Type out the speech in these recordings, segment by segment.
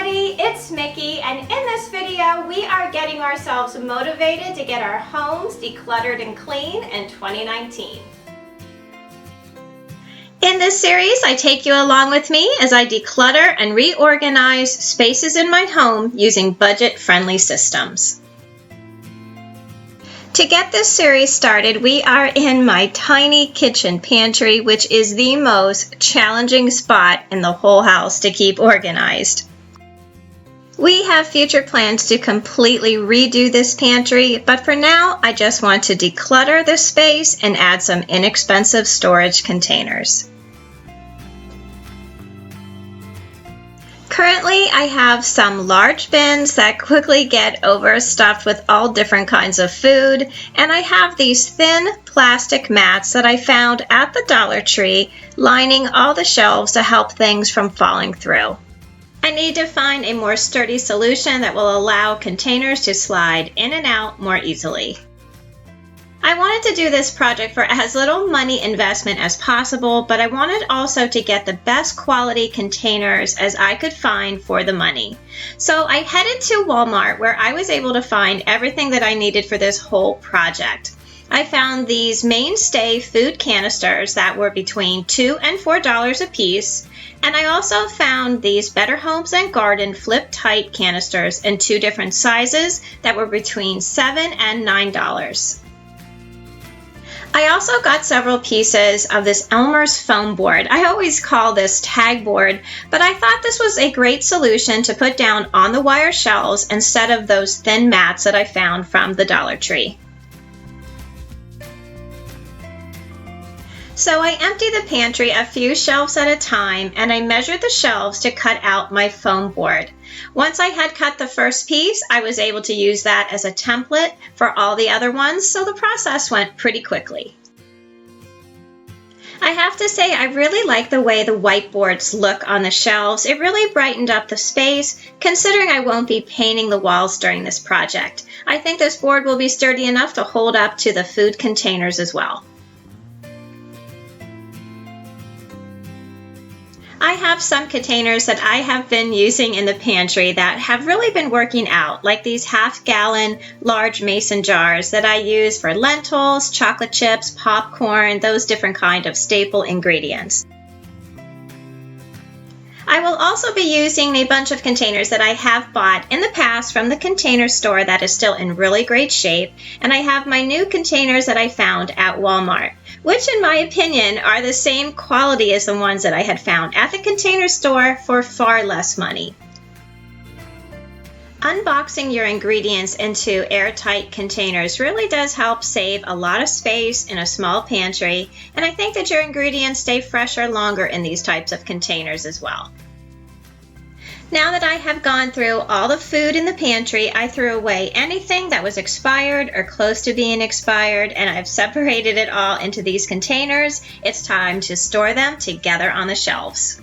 everybody, it's Mickey, and in this video we are getting ourselves motivated to get our homes decluttered and clean in 2019. In this series, I take you along with me as I declutter and reorganize spaces in my home using budget-friendly systems. To get this series started, we are in my tiny kitchen pantry, which is the most challenging spot in the whole house to keep organized. We have future plans to completely redo this pantry, but for now, I just want to declutter this space and add some inexpensive storage containers. Currently, I have some large bins that quickly get overstuffed with all different kinds of food, and I have these thin plastic mats that I found at the Dollar Tree lining all the shelves to help things from falling through. I need to find a more sturdy solution that will allow containers to slide in and out more easily. I wanted to do this project for as little money investment as possible, but I wanted also to get the best quality containers as I could find for the money. So I headed to Walmart, where I was able to find everything that I needed for this whole project. I found these mainstay food canisters that were between $2 and $4 a piece, and I also found these Better Homes and Garden flip-tight canisters in 2 different sizes that were between $7 and $9. I also got several pieces of this Elmer's foam board. I always call this tag board, but I thought this was a great solution to put down on the wire shelves instead of those thin mats that I found from the Dollar Tree. So I emptied the pantry a few shelves at a time, and I measured the shelves to cut out my foam board. Once I had cut the first piece, I was able to use that as a template for all the other ones, so the process went pretty quickly. I have to say, I really like the way the whiteboards look on the shelves. It really brightened up the space, considering I won't be painting the walls during this project. I think this board will be sturdy enough to hold up to the food containers as well. I have some containers that I have been using in the pantry that have really been working out, like these half-gallon large mason jars that I use for lentils, chocolate chips, popcorn, those different kind of staple ingredients. I will also be using a bunch of containers that I have bought in the past from the Container Store that is still in really great shape, and I have my new containers that I found at Walmart, which in my opinion are the same quality as the ones that I had found at the Container Store for far less money. Unboxing your ingredients into airtight containers really does help save a lot of space in a small pantry, and I think that your ingredients stay fresher longer in these types of containers as well. Now that I have gone through all the food in the pantry, I threw away anything that was expired or close to being expired, and I've separated it all into these containers. It's time to store them together on the shelves.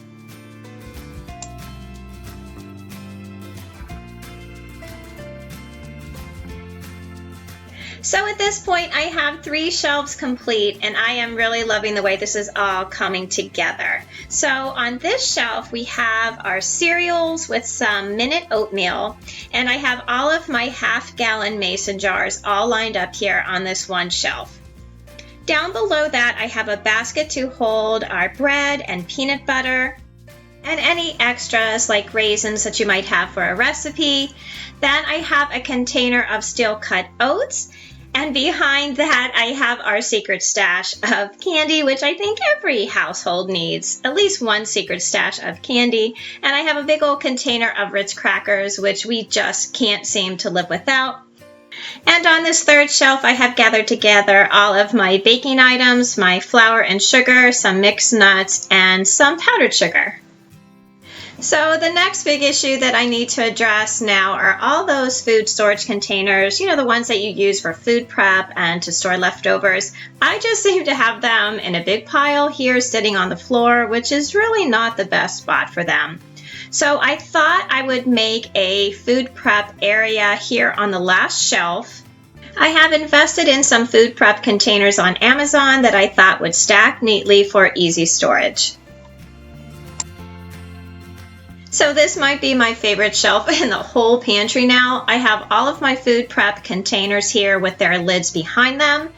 So at this point, I have 3 shelves complete, and I am really loving the way this is all coming together. So on this shelf, we have our cereals with some minute oatmeal, and I have all of my half-gallon mason jars all lined up here on this one shelf. Down below that, I have a basket to hold our bread and peanut butter, and any extras like raisins that you might have for a recipe. Then I have a container of steel-cut oats, and behind that I have our secret stash of candy, which I think every household needs at least one secret stash of candy. And I have a big old container of Ritz crackers, which we just can't seem to live without. And on this third shelf, I have gathered together all of my baking items, my flour and sugar, some mixed nuts, and some powdered sugar. So the next big issue that I need to address now are all those food storage containers, the ones that you use for food prep and to store leftovers. I just seem to have them in a big pile here sitting on the floor, which is really not the best spot for them. So I thought I would make a food prep area here on the last shelf. I have invested in some food prep containers on Amazon that I thought would stack neatly for easy storage. So this might be my favorite shelf in the whole pantry now. I have all of my food prep containers here with their lids behind them.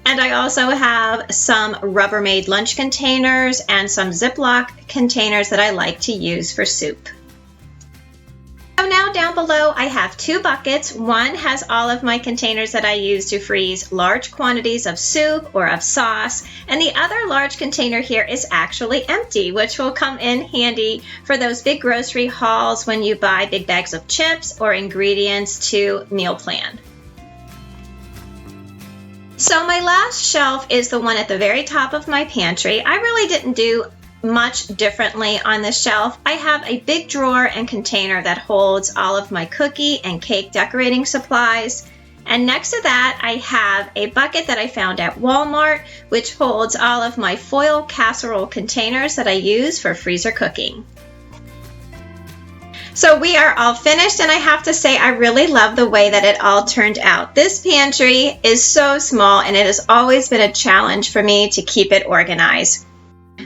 And I also have some Rubbermaid lunch containers and some Ziploc containers that I like to use for soup. So now down below I have two buckets. One has all of my containers that I use to freeze large quantities of soup or of sauce, and the other large container here is actually empty, which will come in handy for those big grocery hauls when you buy big bags of chips or ingredients to meal plan. So my last shelf is the one at the very top of my pantry. I really didn't do much differently on this shelf. I have a big drawer and container that holds all of my cookie and cake decorating supplies. And next to that, I have a bucket that I found at Walmart, which holds all of my foil casserole containers that I use for freezer cooking. So we are all finished, and I have to say I really love the way that it all turned out. This pantry is so small, and it has always been a challenge for me to keep it organized.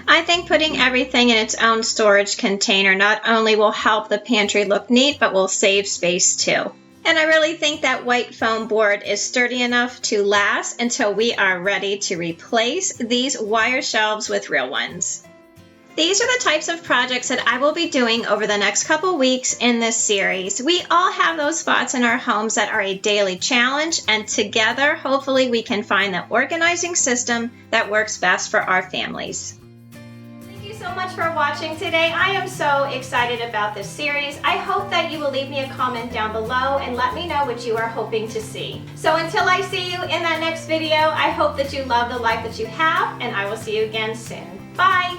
I think putting everything in its own storage container not only will help the pantry look neat, but will save space too. And I really think that white foam board is sturdy enough to last until we are ready to replace these wire shelves with real ones. These are the types of projects that I will be doing over the next couple weeks in this series. We all have those spots in our homes that are a daily challenge, and together, hopefully, we can find the organizing system that works best for our families. Thank you so much for watching today. I am so excited about this series. I hope that you will leave me a comment down below and let me know what you are hoping to see. So until I see you in that next video, I hope that you love the life that you have, and I will see you again soon. Bye!